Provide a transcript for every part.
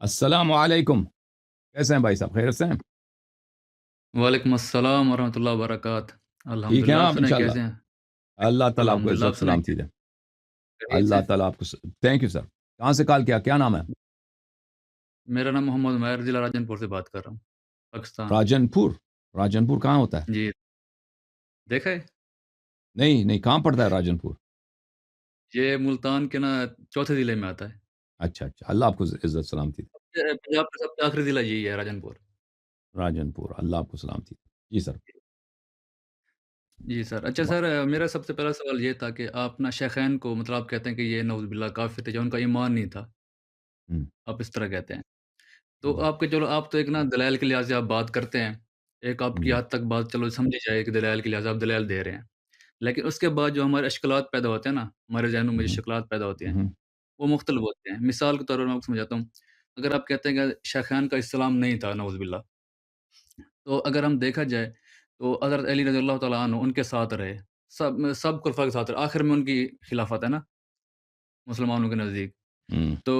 السلام علیکم، کیسے ہیں بھائی صاحب؟ خیریت سے ہیں؟ وعلیکم السلام ورحمۃ اللہ وبرکاتہ۔ الحمد ٹھیک ہیں للہ، آپ آپ سنائیں انشاءاللہ؟ کیسے ہیں؟ اللہ تعالیٰ آپ کو الحمد للہ، عزت آپ سنائیں سلامتی دے۔ خیریت سے؟ اللہ تعالیٰ آپ کو تھینک یو سر۔ کہاں سے کال کیا نام ہے؟ میرا نام محمد ماہر، ضلع راجن پور سے بات کر رہا ہوں، پاکستان۔ راجن پور؟ راجن پور کہاں ہوتا ہے؟ جی، دیکھا ہے؟ نہیں نہیں، کہاں پڑتا ہے راجن پور؟ یہ ملتان کے نا چوتھے ضلع میں آتا ہے۔ اچھا اچھا، اللہ آپ کو عزت سلامتی دے۔ پنجاب کا سب سے آخری ضلع یہی ہے، راجن پور۔ راجن پور، اللہ آپ کو سلامتی دے۔ جی سر۔ جی سر، اچھا سر، میرا سب سے پہلا سوال یہ تھا کہ آپ نا شیخین کو مطلب آپ کہتے ہیں کہ یہ نعوذ باللہ کافر تھے، جو ان کا ایمان نہیں تھا، ہم، آپ اس طرح کہتے ہیں۔ تو ہم، آپ کے چلو آپ تو ایک نا دلائل کے لحاظ سے آپ بات کرتے ہیں، ایک آپ کی ہم، حد تک بات چلو سمجھی جائے کہ دلائل کے لحاظ سے آپ دلائل دے رہے ہیں۔ لیکن اس کے بعد جو ہمارے اشکالات پیدا ہوتے ہیں نا، ہمارے ذہنوں میں جو ہم، شکلات پیدا ہوتے ہیں، ہم، وہ مختلف ہوتے ہیں۔ مثال کے طور پر میں آپ کو سمجھاتا ہوں، اگر آپ کہتے ہیں کہ شیخین کا اسلام نہیں تھا نعوذ باللہ، تو اگر ہم دیکھا جائے تو حضرت علی رضی اللہ تعالیٰ عنہ ان کے ساتھ رہے، سب خلفاء کے ساتھ رہے، آخر میں ان کی خلافت ہے نا مسلمانوں کے نزدیک۔ ہم، تو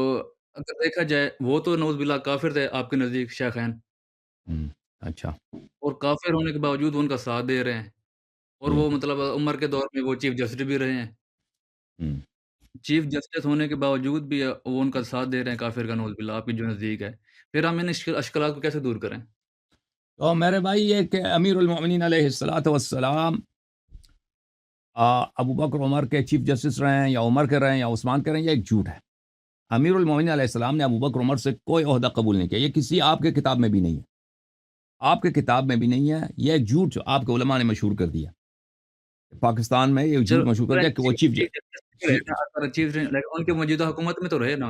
اگر دیکھا جائے وہ تو نعوذ باللہ کافر تھے آپ کے نزدیک شیخین، ہم، اچھا۔ اور کافر ہونے کے باوجود وہ ان کا ساتھ دے رہے ہیں، اور ہم، وہ مطلب عمر کے دور میں وہ چیف جسٹس بھی رہے ہیں۔ ہم۔ چیف جسٹس ہونے کے باوجود بھی وہ ان کا ساتھ دے رہے ہیں کافر کا نعوذ باللہ آپ کی جو نزدیک ہے۔ پھر ہم ان اشکالات کو کیسے دور کریں؟ تو میرے بھائی، یہ کہ امیر المؤمنین علیہ الصلاۃ والسلام ابو بکر عمر کے چیف جسٹس رہے ہیں، یا عمر کے رہے ہیں، یا عثمان کے رہے ہیں، یہ ایک جھوٹ ہے۔ امیر المومنین علیہ السلام نے ابو بکر عمر سے کوئی عہدہ قبول نہیں کیا، یہ کسی آپ کے کتاب میں بھی نہیں ہے، آپ کے کتاب میں بھی نہیں ہے، یہ جھوٹ جو آپ کے علماء نے مشہور کر دیا پاکستان میں، یہ جھوٹ چلو مشہور کر دیا کہ وہ چیف چیف جسٹس رہے نا، اگر چیف ان کے موجودہ حکومت میں تو رہے نا،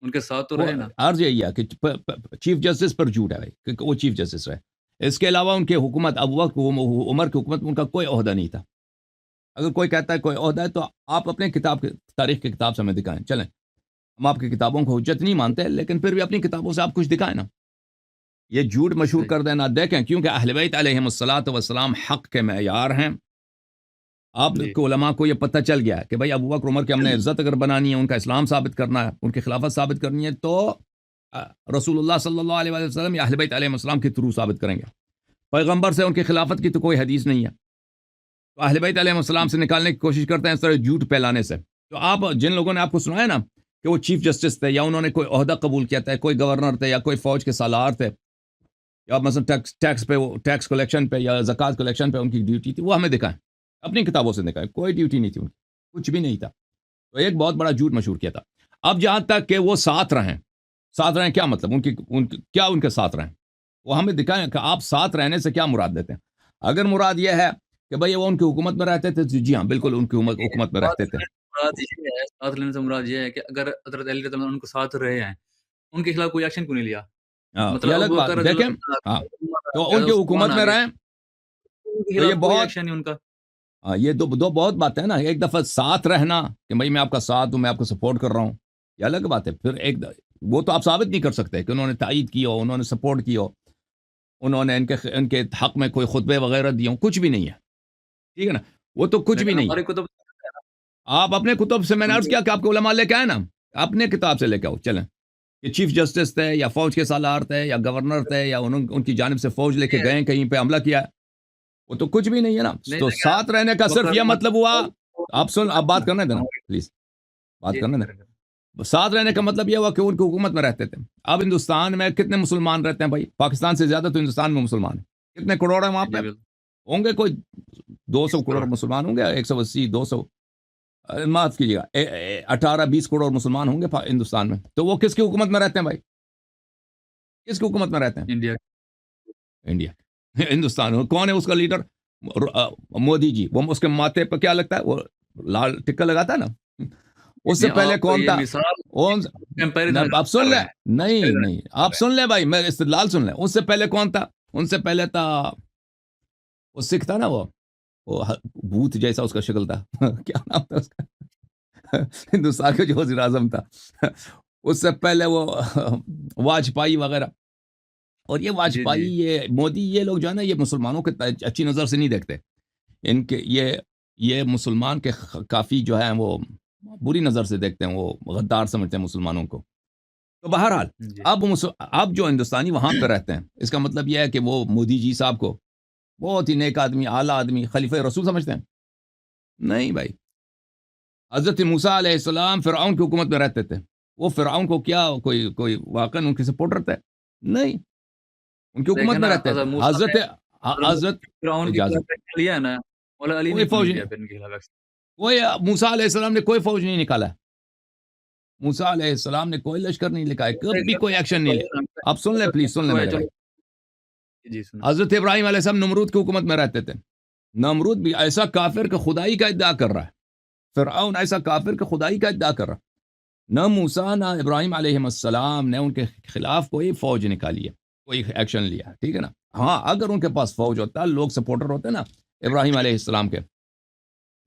ان کے ساتھ تو وہ رہے نا۔ عرض یہی ہے کہ چیف جسٹس پر جھوٹ ہے بھائی کہ وہ چیف جسٹس رہے، اس کے علاوہ ان کی حکومت ابو بکر عمر کی حکومت میں ان کا کوئی عہدہ نہیں تھا۔ اگر کوئی کہتا ہے کوئی عہدہ ہے تو آپ اپنے کتاب کے تاریخ کی کتاب سے ہمیں دکھائیں، چلیں ہم آپ کی کتابوں کو حجت نہیں مانتے، لیکن پھر بھی اپنی کتابوں سے آپ کچھ دکھائیں نا، یہ جھوٹ مشہور صحیح، کر دینا دیکھیں، کیونکہ اہل بیت علیہم الصلاۃ والسلام حق کے معیار ہیں۔ آپ جی، کو علماء کو یہ پتہ چل گیا کہ بھائی ابو بکر عمر کی ہم نے عزت اگر بنانی ہے، ان کا اسلام ثابت کرنا ہے، ان کی خلافت ثابت کرنی ہے، تو آ، رسول اللہ صلی اللہ علیہ وسلم یا اہل بیت علیہ السلام کے تھرو ثابت کریں گے۔ پیغمبر سے ان کی خلافت کی تو کوئی حدیث نہیں ہے، تو اہل بیت علیہ السلام سے نکالنے کی کوشش کرتے ہیں اس طرح جھوٹ پھیلانے سے۔ تو آپ جن لوگوں نے آپ کو سنایا نا کہ وہ چیف جسٹس تھے، یا انہوں نے کوئی عہدہ قبول کیا تھا، کوئی گورنر تھے، یا کوئی فوج کے سالار تھے، یا مثلا ٹیکس پہ ٹیکس کلیکشن پہ یا زکوٰۃ کلیکشن پہ ان کی ڈیوٹی تھی، وہ ہمیں دکھائیں، اپنی کتابوں سے دکھائیں، کوئی ڈیوٹی نہیں تھی ان کی، کچھ بھی نہیں تھا۔ تو ایک بہت بڑا جھوٹ مشہور کیا تھا۔ اب جہاں تک کہ وہ ساتھ رہیں کیا مطلب، کیا ان کے ساتھ رہیں، وہ ہمیں دکھائیں کہ آپ ساتھ رہنے سے کیا مراد دیتے ہیں۔ اگر مراد یہ ہے کہ بھئی وہ ان کی حکومت میں رہتے تھے، جی ہاں بالکل ان کی حکومت میں رہتے تھے۔ ساتھ لینے سے مراد یہ ہے کہ اگر حضرت علی رضی اللہ عنہ ان کو ساتھ رہے ہیں، ان کے خلاف کوئی ایکشن کیوں نہیں لیا؟ ہاں مطلب یہ الگ ابو بات بکر رضی دیکھیں، اللہ ہاں تو عنہ، ان کی عثمان حکومت آ میں گئے، رہیں، ان کے تو یہ خلاف کوئی بہت ایکشن نہیں ان کا۔ یہ دو بہت باتیں ہیں نا، ایک دفعہ ساتھ رہنا کہ بھائی میں آپ کا ساتھ ہوں، میں آپ کو سپورٹ کر رہا ہوں، یہ الگ بات ہے۔ پھر وہ تو آپ ثابت نہیں کر سکتے کہ انہوں نے تائید کی ہو، انہوں نے سپورٹ کی ہو، انہوں نے ان کے حق میں کوئی خطبے وغیرہ دیے ہوں، کچھ بھی نہیں ہے، ٹھیک ہے نا، وہ تو کچھ بھی لیکن نہیں ہے۔ ہماری کتب آپ اپنے کتب سے، میں نے ان عرض کے کیا کہ آپ کو علماء لے کے آئے نا، اپنے کتاب سے لے کے آؤ، چلیں کہ چیف جسٹس تھے، یا فوج کے سالار تھے، یا گورنر تھے، یا ان کی جانب سے فوج لے کے گئے کہیں پہ حملہ کیا ہے، وہ تو کچھ بھی نہیں ہے نا۔ نہیں تو لیکن ساتھ رہنے کا ابو صرف بکر یہ مطلب ہوا، آپ عمر بات کرنے دینا پلیز، بات جی کرنے جی دیں۔ کریں گے ساتھ رہنے کا جی مطلب یہ ہوا کہ ان کی حکومت میں رہتے تھے۔ اب ہندوستان میں کتنے مسلمان رہتے ہیں بھائی؟ پاکستان سے زیادہ تو ہندوستان میں مسلمان ہیں، کتنے کروڑ ہیں وہاں پہ؟ جی بالکل ہوں گے کوئی 200 20 کروڑ کروڑ مسلمان ہوں گے، 180 200، معاف کیجیے گا، 18 20 کروڑ مسلمان ہوں گے ہندوستان میں، تو وہ کس کی حکومت میں رہتے ہیں بھائی؟ کس کی حکومت میں رہتے ہیں؟ انڈیا انڈیا ہندوستان کون ہے اس کا لیڈر؟ مودی جی، وہ اس کے ماتھے پہ کیا لگتا ہے، وہ لال ٹکا لگاتا ہے نا، اس سے نہیں پہلے آپ کون یہ تھا؟ مثال کون؟ کمپیریزن آپ سن کر رہے لیں، ہیں نہیں نہیں آپ سن لیں بھائی، میں استدلال سن لیں، اس سے پہلے کون تھا؟ ان سے پہلے تھا وہ سکھ تھا نا، وہ بھوت جیسا اس کا شکل تھا کیا نام تھا اس کا ہندوستان کا جو وزیر اعظم تھا، اس سے پہلے وہ واجپائی وغیرہ، اور یہ جی جی واجپائی، یہ مودی، یہ لوگ جو ہے نا، یہ مسلمانوں کے اچھی نظر سے نہیں دیکھتے، ان کے یہ مسلمان کے کافی جو ہے وہ بری نظر سے دیکھتے ہیں، وہ غدار سمجھتے ہیں مسلمانوں کو۔ تو بہرحال جی اب جو ہندوستانی وہاں پہ رہتے ہیں، اس کا مطلب یہ ہے کہ وہ مودی جی صاحب کو بہت ہی نیک آدمی، اعلیٰ آدمی، خلیفہ رسول سمجھتے ہیں؟ نہیں بھائی، حضرت موسیٰ علیہ السلام فرعون کی حکومت میں رہتے تھے، وہ فرعون کو کیا کوئی واقعا ان کے سپورٹر تھے؟ نہیں، ان کی حکومت دیکھیں میں نا رہتے تھے حضرت موسیٰ نے حضرت فرعون کے اجازت، خلاف ایکشن لیا ہے نا، مولا علی نے کوئی کیوں فوج نہیں نہیں، لیا پھر ان کے خلاف ایکشن؟ کوئی موسیٰ علیہ السلام نے کوئی فوج نہیں نکالا، موسیٰ علیہ السلام نے کوئی لشکر نہیں لکھا ہے، کبھی کوئی ایکشن نہیں لیا۔ آپ سن لیں پلیز، سن لیں میرے بھائی، جی سنیں حضرت ابراہیم علیہ السلام نمرود کی حکومت میں رہتے تھے، نمرود بھی ایسا کافر کہ خدائی کا ادعا کر رہا ہے، فرعون ایسا کافر کہ خدائی کا ادعا کر رہا ہے، نہ موسیٰ نہ ابراہیم علیہ السلام نے ان کے خلاف کوئی فوج نکالی ہے، کوئی ایکشن لیا، ٹھیک ہے نا؟ ہاں، اگر ان کے پاس فوج ہوتا، لوگ سپورٹر ہوتے نا ابراہیم علیہ السلام کے،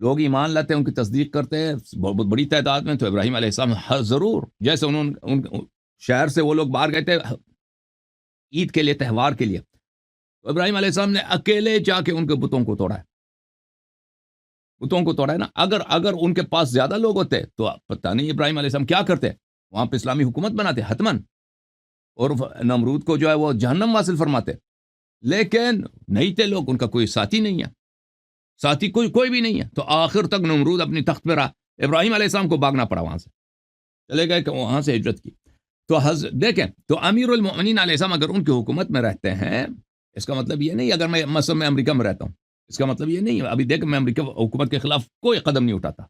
لوگ ایمان لاتے ہیں، ان کی تصدیق کرتے ہیں بہت بڑی تعداد میں، تو ابراہیم علیہ السلام ضرور، جیسے شہر سے وہ لوگ باہر گئے تھے عید کے لیے، تہوار کے لیے، تو ابراہیم علیہ السلام نے اکیلے جا کے ان کے بتوں کو توڑا ہے، بتوں کو توڑا ہے نا۔ اگر ان کے پاس زیادہ لوگ ہوتے تو پتہ نہیں ابراہیم علیہ السلام کیا کرتے، وہاں پہ اسلامی حکومت بناتے حتمن، اور نمرود کو جو ہے وہ جہنم واصل فرماتے، لیکن نہیں تھے لوگ، ان کا کوئی ساتھی نہیں ہے، ساتھی کوئی بھی نہیں ہے، تو آخر تک نمرود اپنی تخت پہ رہا، ابراہیم علیہ السلام کو بھاگنا پڑا، وہاں سے چلے گئے کہ وہاں سے ہجرت کی۔ تو دیکھیں، تو امیر المؤمنین علیہ السلام اگر ان کی حکومت میں رہتے ہیں، اس کا مطلب یہ نہیں، اگر میں مثلا میں امریکہ میں رہتا ہوں، اس کا مطلب یہ نہیں، ابھی دیکھ میں امریکہ حکومت کے خلاف کوئی قدم نہیں اٹھاتا،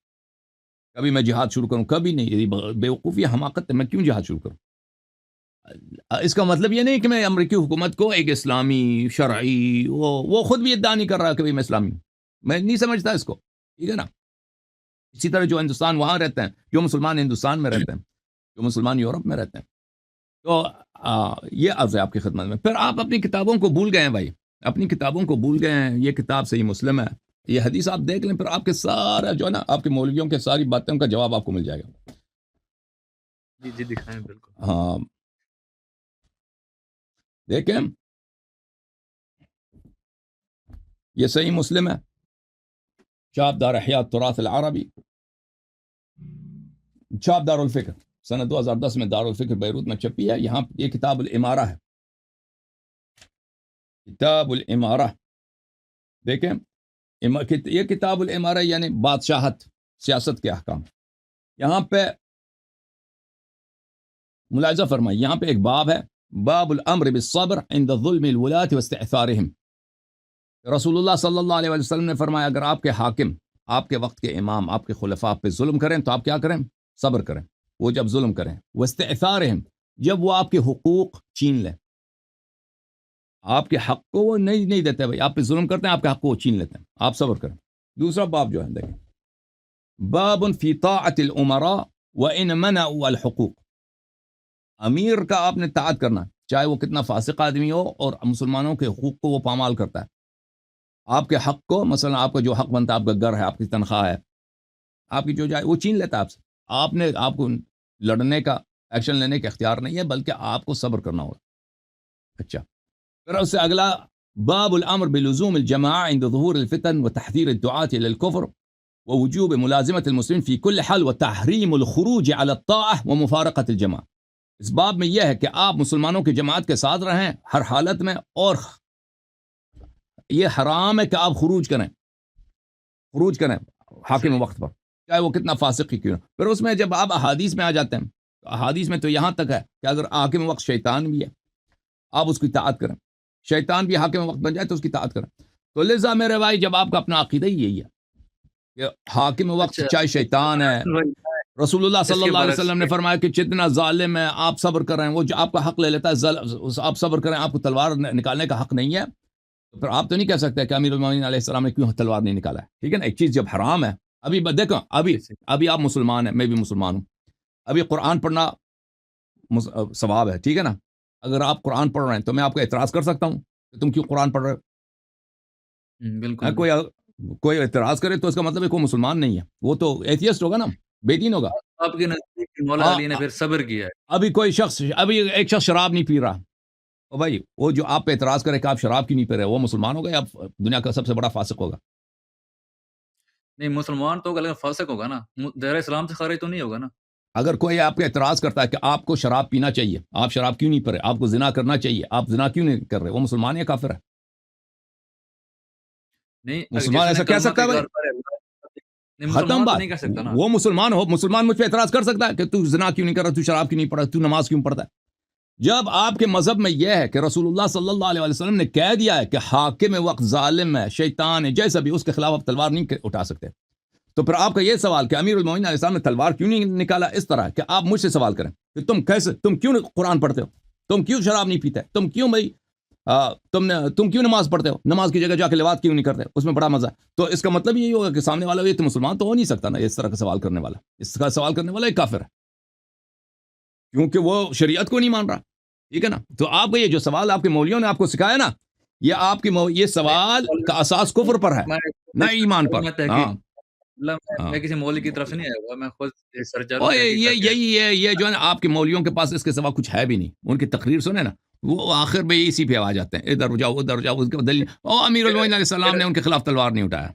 کبھی میں جہاد شروع کروں، کبھی نہیں، یہ بیوقوفی حماقت ہے، میں کیوں جہاد شروع کروں؟ اس کا مطلب یہ نہیں کہ میں امریکی حکومت کو ایک اسلامی شرعی، وہ خود بھی ادعا نہیں کر رہا کہ بھئی میں اسلامی ہوں، میں نہیں سمجھتا اس کو، ٹھیک ہے نا؟ اسی طرح جو ہندوستان وہاں رہتے ہیں، جو مسلمان ہندوستان میں رہتے ہیں، جو مسلمان یورپ میں رہتے ہیں، تو یہ عرض ہے آپ کی خدمت میں۔ پھر آپ اپنی کتابوں کو بھول گئے ہیں بھائی، اپنی کتابوں کو بھول گئے ہیں، یہ کتاب صحیح مسلم ہے، یہ حدیث آپ دیکھ لیں، پھر آپ کے سارا جو ہے نا، آپ کے مولویوں کے ساری باتوں کا جواب آپ کو مل جائے گا۔ جی جی دکھائیں بالکل۔ ہاں دیکھیں، یہ صحیح مسلم ہے، چاپ دار احیاء التراث العربی، چاپ دار الفکر، سنہ 2010 میں دار الفکر بیروت میں چھپی ہے، یہاں یہ کتاب الامارہ ہے، کتاب الامارہ، دیکھیں یہ کتاب الامارہ یعنی بادشاہت، سیاست کے احکام، یہاں پہ ملاحظہ فرمائیں، یہاں پہ ایک باب ہے، باب الامر بالصبر عند ظلم الولاة واستعثارهم، رسول اللہ صلی اللہ علیہ وسلم نے فرمایا اگر آپ کے حاکم، آپ کے وقت کے امام، آپ کے خلفاء پہ ظلم کریں تو آپ کیا کریں؟ صبر کریں، وہ جب ظلم کریں، واستعثارهم، جب وہ آپ کے حقوق چھین لیں، آپ کے حق کو وہ نہیں دیتے، بھائی آپ پہ ظلم کرتے ہیں، آپ کے حق کو وہ چھین لیتے ہیں، آپ صبر کریں۔ دوسرا باب جو ہے دیکھیں، باب فی طاعت الامراء وان منعوا الحقوق، امیر کا آپ نے طاعت کرنا، چاہے وہ کتنا فاسق آدمی ہو، اور مسلمانوں کے حقوق کو وہ پامال کرتا ہے، آپ کے حق کو، مثلا آپ کا جو حق بنتا ہے، آپ کا گھر ہے، آپ کی تنخواہ ہے، آپ کی جو جائے وہ چھین لیتا ہے آپ سے، آپ کو لڑنے کا، ایکشن لینے کا اختیار نہیں ہے، بلکہ آپ کو صبر کرنا ہوگا۔ اچھا، پھر اس سے اگلا، باب الامر بلزوم الجماعة عند ظهور الفتن وتحذير الدعاة الى الكفر ووجوب ملازمة المسلمين في كل حال وتحريم الخروج على الطاعة ومفارقة الجماعة، اس باب میں یہ ہے کہ آپ مسلمانوں کی جماعت کے ساتھ رہیں ہر حالت میں، اور یہ حرام ہے کہ آپ خروج کریں حاکم وقت پر، چاہے وہ کتنا فاسق ہی کیوں نہ۔ پھر اس میں جب آپ احادیث میں آ جاتے ہیں، تو احادیث میں تو یہاں تک ہے کہ اگر حاکم وقت شیطان بھی ہے، آپ اس کی اطاعت کریں، شیطان بھی حاکم وقت بن جائے تو اس کی اطاعت کریں۔ تو لذا میرے بھائی، جب آپ کا اپنا عقیدہ ہی یہی ہے کہ حاکم وقت اچھا چاہے شیطان ہے، رسول اللہ اس صلی کے اللہ علیہ برعکس وسلم نے فرمایا کہ جتنا ظالم ہے آپ صبر کر رہے ہیں، وہ جو آپ کا حق لے لیتا ہے، آپ صبر کریں، آپ کو تلوار نکالنے کا حق نہیں ہے، تو پھر آپ تو نہیں کہہ سکتے کہ امیر المومنین علیہ السلام نے کیوں تلوار نہیں نکالا ہے، ٹھیک ہے نا؟ ایک چیز جب حرام ہے، ابھی دیکھو، ابھی آپ مسلمان ہیں، میں بھی مسلمان ہوں، ابھی قرآن پڑھنا ثواب ہے، ٹھیک ہے نا؟ اگر آپ قرآن پڑھ رہے ہیں تو میں آپ کو اعتراض کر سکتا ہوں کہ تم کیوں قرآن پڑھ رہے ہو؟ بالکل کوئی اعتراض کرے تو اس کا مطلب ہے کوئی مسلمان نہیں ہے، وہ تو ایتھیسٹ ہوگا نا، بے دین ہوگا۔ آپ کے نزدیک مولا علی نے پھر صبر کیا ہے۔ ابھی ایک شخص شراب نہیں پی رہا، او بھائی، وہ جو آپ پہ اعتراض کرے کہ آپ شراب کیوں نہیں پی رہے، وہ مسلمان ہوگا یا دنیا کا سب سے بڑا فاسق ہوگا؟ نہیں مسلمان تو ہوگا لیکن فاسق ہوگا نا، دائرہ اسلام سے خارج تو نہیں ہوگا نا۔ اگر کوئی آپ کا اعتراض کرتا ہے کہ آپ کو شراب پینا چاہیے، آپ شراب کیوں نہیں پی رہے، آپ کو زنا کرنا چاہیے، آپ زنا کیوں نہیں کر رہے، وہ مسلمان یا کافر ہے؟ نہیں مسلمان جس نے ایسا کہہ کلمہ کا سکتا ہے بھائی؟ اقرار کرا ہے نہیں، ختم مسلمان تو بات. نہیں کر سکتا نا. وہ مسلمان ہو، مسلمان مجھ پہ اعتراض کر سکتا ہے کہ تو زنا کیوں نہیں کر رہا، تو شراب کیوں نہیں پڑھا، تو نماز کیوں پڑھتا ہے؟ جب آپ کے مذہب میں یہ ہے کہ رسول اللہ صلی اللہ علیہ وسلم نے کہہ دیا ہے کہ حاکم وقت ظالم ہے، شیطان ہے، جیسا بھی، اس کے خلاف آپ تلوار نہیں اٹھا سکتے، تو پھر آپ کا یہ سوال کہ امیر المومنین علیہ السلام نے تلوار کیوں نہیں نکالا، اس طرح کہ آپ مجھ سے سوال کریں کہ تم کیوں قرآن پڑھتے ہو، تم کیوں شراب نہیں پیتے، تم کیوں بھائی تم کیوں نماز پڑھتے ہو، نماز کی جگہ جا کے لواط کیوں نہیں کرتے، اس میں بڑا مزہ ہے. تو اس کا مطلب یہی ہوگا کہ سامنے والا یہ تو مسلمان تو ہو نہیں سکتا نا، اس طرح کا سوال کرنے والا، اس کا سوال کرنے والا ایک کافر ہے، کیونکہ وہ شریعت کو نہیں مان رہا. ٹھیک ہے نا؟ تو آپ کا یہ جو سوال آپ کے مولویوں نے آپ کو سکھایا نا، یہ آپ کی یہ سوال کا اساس کفر پر ہے، نہ ایمان پر. میں تحقیق ہاں مطلب ہاں. میں کسی مولوی کی طرف سے نہیں آیا ہوا، میں خود سرچ اور تحقیق کر کے یہی ہے، یہ جو ہے نا آپ کے مولویوں کے پاس اس کے سوا کچھ ہے بھی نہیں. ان کی تقریر سنے نا، وہ آخر میں اسی پہ آ جاتے ہیں، ادھر جاؤ ادھر جاؤ، اس کے دلیل امیر المومنین علیہ السلام نے ان کے خلاف تلوار نہیں اٹھایا.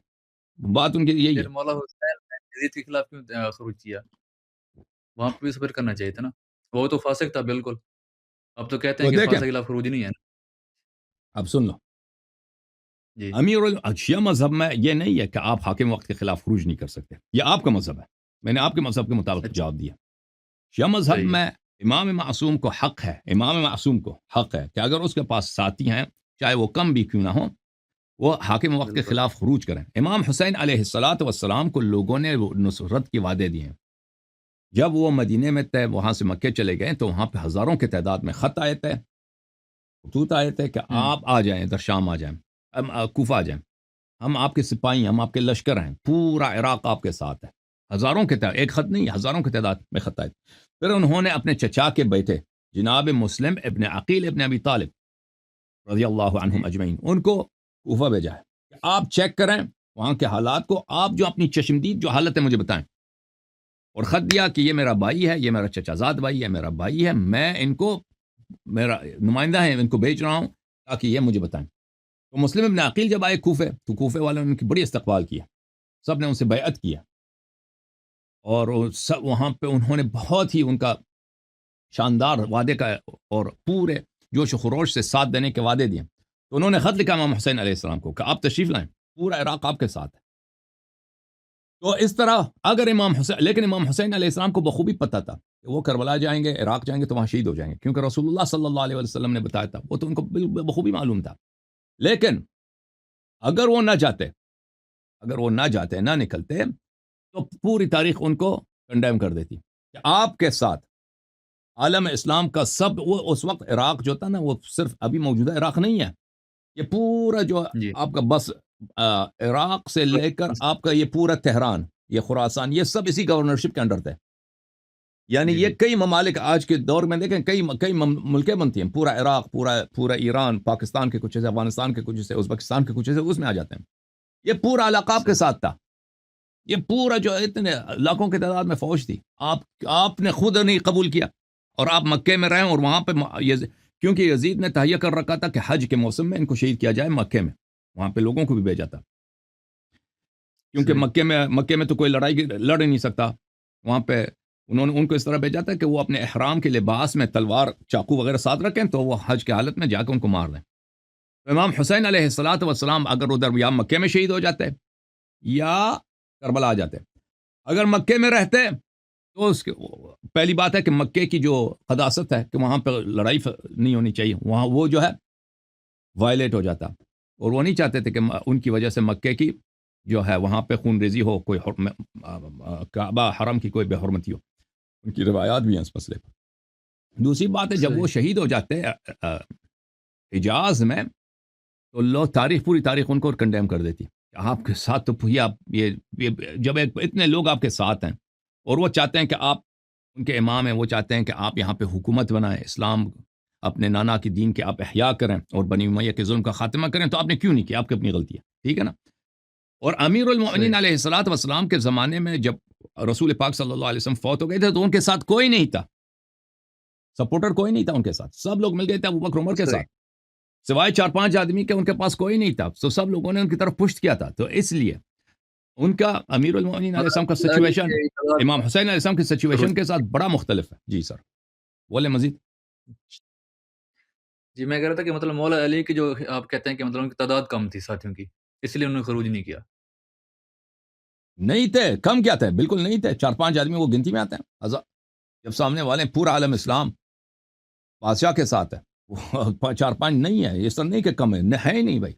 بات ان کی یہی ہے. پھر مولا حسین نے یزید کے خلاف کیوں خروج کیا؟ وہاں پہ بھی صبر کرنا چاہیے تھا نا، وہ تو فاسق تھا بالکل. اب تو کہتے ہیں تو کہ دیکھیں فاسق کے خلاف خروج نہیں ہے نا. اب سن لو، جی شیعہ مذہب میں یہ نہیں ہے کہ آپ حاکم وقت کے خلاف خروج نہیں کر سکتے، یہ آپ کا مذہب ہے، میں نے آپ کے مذہب کے مطابق اچھا جواب دیا. شیعہ مذہب صحیح ہے. میں امام معصوم کو حق ہے، امام معصوم کو حق ہے کہ اگر اس کے پاس ساتھی ہیں، چاہے وہ کم بھی کیوں نہ ہو، وہ حاکم وقت کے بالکل خلاف خروج کریں. امام حسین علیہ الصلاۃ والسلام کو لوگوں نے نصرت کے وعدے دیے ہیں. جب وہ مدینے میں تھے، وہاں سے مکے چلے گئے، تو وہاں پہ ہزاروں کی تعداد میں خط آئے تھے، خطوط آئے تھے کہ ہوں آپ آ جائیں، ادھر شام آ جائیں، کوفہ آ جائیں، ہم آپ کے سپاہی ہیں، ہم آپ کے لشکر ہیں، پورا عراق آپ کے ساتھ ہے. ہزاروں کے تعداد، ایک خط نہیں، ہزاروں کی تعداد میں خط آئے. پھر انہوں نے اپنے چچا کے بیٹے جناب مسلم ابن عقیل ابن ابی طالب رضی اللہ عنہم جی اجمعین، ان کو کوفہ بھیجا ہے کہ آپ چیک کریں وہاں کے حالات کو، آپ جو اپنی چشمدید جو حالت ہے مجھے بتائیں. اور خط دیا کہ یہ میرا بھائی ہے، یہ میرا چچا زاد بھائی ہے، میرا بھائی ہے، میں ان کو، میرا نمائندہ ہے، ان کو بھیج رہا ہوں تاکہ یہ مجھے بتائیں. تو مسلم ابن عقیل جب آئے کوفے، تو کوفے والوں نے ان کی بڑی استقبال کیا، سب نے ان سے بیعت کیا، اور سب وہاں پہ انہوں نے بہت ہی ان کا شاندار وعدے کا اور پورے جوش و خروش سے ساتھ دینے کے وعدے دیے. تو انہوں نے خط لکھا امام حسین علیہ السلام کو کہ آپ تشریف لائیں، پورا عراق آپ کے ساتھ ہے. تو اس طرح اگر لیکن امام حسین علیہ السلام کو بخوبی پتہ تھا کہ وہ کربلا جائیں گے، عراق جائیں گے تو وہاں شہید ہو جائیں گے، کیونکہ رسول اللہ صلی اللہ علیہ وسلم نے بتایا تھا، وہ تو ان کو بخوبی معلوم تھا. لیکن اگر وہ نہ جاتے، نہ نکلتے، تو پوری تاریخ ان کو کنڈیم کر دیتی کہ آپ کے ساتھ عالم اسلام کا وہ اس وقت عراق جو تھا نا، وہ صرف ابھی موجودہ عراق نہیں ہے، یہ پورا جو جی آپ کا بس عراق سے لے کر آپ کا یہ پورا تہران، یہ خراسان، یہ سب اسی گورنرشپ کے انڈر تھے. یعنی جی یہ جی کئی ممالک آج کے دور میں دیکھیں، کئی ملکیں بنتی ہیں، پورا عراق، پورا ایران، پاکستان کے کچھ حصے، افغانستان کے کچھ حصے، ازبکستان کے کچھ حصے اس میں آ جاتے ہیں. یہ پورا علاقہ آپ کے صحیح ساتھ تھا. یہ پورا جو اتنے لاکھوں کی تعداد میں فوج تھی، آپ نے خود نہیں قبول کیا، اور آپ مکے میں رہیں، اور وہاں پہ کیونکہ یزید نے تہیہ کر رکھا تھا کہ حج کے موسم میں ان کو شہید کیا جائے مکے میں، وہاں پہ لوگوں کو بھی بھیجا تھا، کیونکہ صحیح مکے میں تو کوئی لڑائی لڑ ہی نہیں سکتا. وہاں پہ انہوں نے ان کو اس طرح بھیجا تھا کہ وہ اپنے احرام کے لباس میں تلوار چاقو وغیرہ ساتھ رکھیں، تو وہ حج کی حالت میں جا کے ان کو مار دیں. تو امام حسین علیہ الصلاۃ والسلام اگر ادھر یا مکے میں شہید ہو جاتے یا کربلا آ جاتے. اگر مکے میں رہتے تو پہلی بات ہے کہ مکے کی جو قداست ہے کہ وہاں پہ لڑائی نہیں ہونی چاہیے، وہاں وہ جو ہے وائلیٹ ہو جاتا، اور وہ نہیں چاہتے تھے کہ ان کی وجہ سے مکے کی جو ہے وہاں پہ خون ریزی ہو، کوئی کعبہ حرم کی کوئی بے حرمتی ہو. ان کی روایات بھی ہیں اس مسئلے پر. دوسری بات ہے، جب وہ صحیح شہید ہو جاتے حجاز میں، تو پوری تاریخ ان کو کنڈیم کر دیتی کہ آپ کے ساتھ تو یہ جب اتنے لوگ آپ کے ساتھ ہیں، اور وہ چاہتے ہیں کہ آپ ان کے امام ہیں، وہ چاہتے ہیں کہ آپ یہاں پہ حکومت بنائیں، اسلام اپنے نانا کی دین کے آپ احیاء کریں اور بنی امیہ کے ظلم کا خاتمہ کریں، تو آپ نے کیوں نہیں کیا؟ آپ کی اپنی غلطی ہے. ٹھیک ہے نا؟ اور امیر المؤمنین صحیح علیہ الصلاۃ والسلام کے زمانے میں جب رسول پاک صلی اللہ علیہ وسلم فوت ہو گئے تھے، تو ان کے ساتھ کوئی نہیں تھا، سپورٹر کوئی نہیں تھا ان کے ساتھ. سب لوگ مل گئے تھے ابوبکر عمر کے صحیح ساتھ، سوائے 4-5 آدمی کے ان کے پاس کوئی نہیں تھا. تو سب لوگوں نے ان کی طرف پشت کیا تھا. تو اس لیے ان کا امیر المومنین علیہ السلام کا مگر سچویشن علی کے تعداد امام حسین علیہ السلام کی سچویشن کے ساتھ بڑا مختلف ہے. جی سر بولے مزید. جی میں کہہ رہا تھا کہ مطلب مولا علی کی جو آپ کہتے ہیں کہ مطلب ان کی تعداد کم تھی ساتھیوں کی، اس لیے انہوں نے خروج نہیں کیا. نہیں تھے، کم کیا تھے، بالکل نہیں تھے. 4-5 آدمی وہ گنتی میں آتے ہیں. جب سامنے والے پورا عالم اسلام بادشاہ کے ساتھ ہے، 4-5 نہیں ہے. اس طرح نہیں کہ کم ہے ہی نہیں بھائی.